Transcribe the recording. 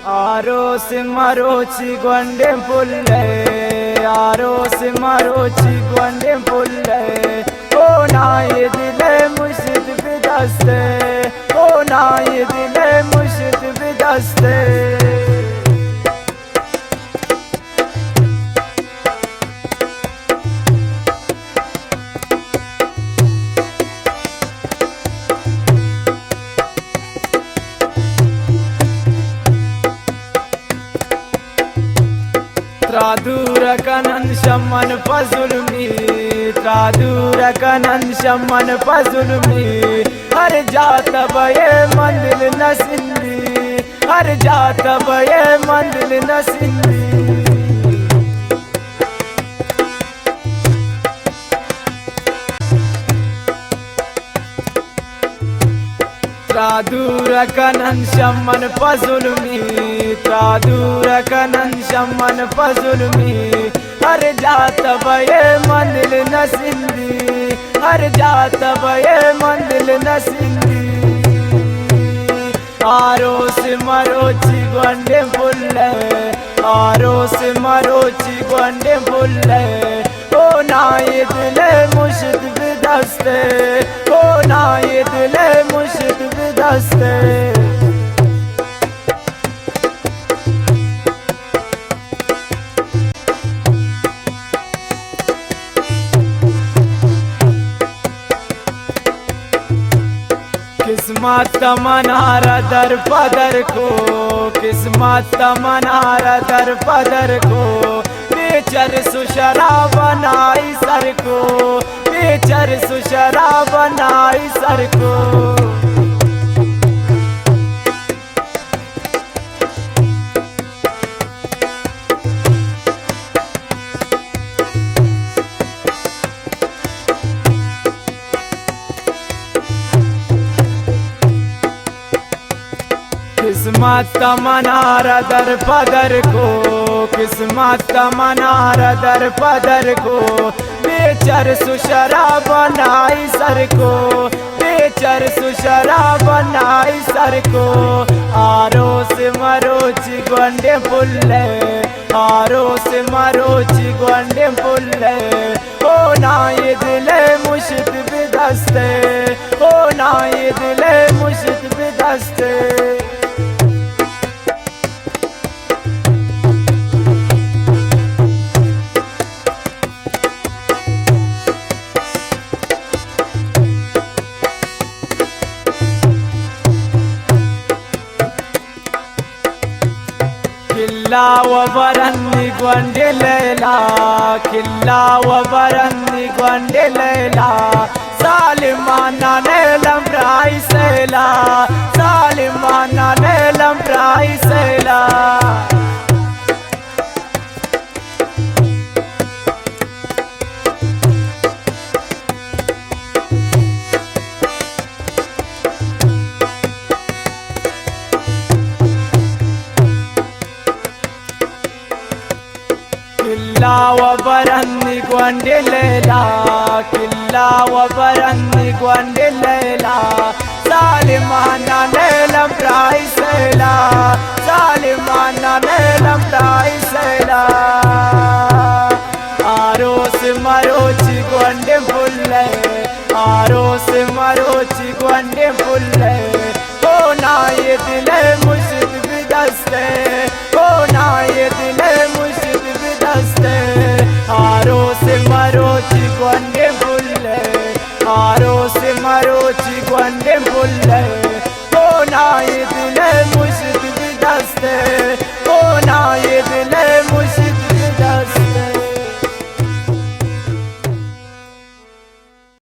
Arosi marochi gwande pulle, arosi marochi gwande pulle. O na ye dile murshid bidaste, o na ye dile murshid bidaste. Tradura kanan shaman fazulmi, tradura kanan shaman fazulmi. Har jaata baye mandil nasindi, har jaata baye mandil nasindi. Tradura kanan shaman fazulmi, tradura kanan shaman fazulmi. Har jaata baye mandil nasindi, har jaata baye mandil nasindi. Arosi marochi gwande pulle, arosi marochi gwande pulle. O na ye dile murshid bidaste, o na ye dile murshid bidaste. किस्मत मनारा दर पदर को, किस्मत मनारा दर पदर को। Becher सुशरा बनाई sir को, Becher सुशरा बनाई sir को। किस्मत मनारा दर पदर को, किस्मत मनारा दर पदर को। बेचर सुशरा बनाई सर को, बेचर सुशरा बनाई सर को। आरोस मरोची gwande pulle, आरोस मरोची gwande pulle। ओ ना ये दिले मुर्शिद बिदस्ते, ओ ना ये दिले मुर्शिद बिदस्ते। खिल्ला व बरन्नी gwande लैला, खिल्ला व बरन्नी gwande लैला। सालिमाना नेलम राई सैला, सालिमाना नेलम राई सैला। खिल्ला व बरन्नी gwande लैला, खिल्ला व बरन्नी gwande लैला। सालिमाना नेलम राई सैला, सालिमाना नेलम राई सैला। आरोस मरोची gwande pulle, आरोस मरोची gwande pulle। ओ ना ये दिले मुर्शिद बिदस्ते, ओ ना ये दिले मुर्शिद बिदस्ते। आरोस मरोची gwande pulle, आरोस मरोची gwande pulle। ओ ना ये दिले मुर्शिद बिदस्ते, ओ ना ये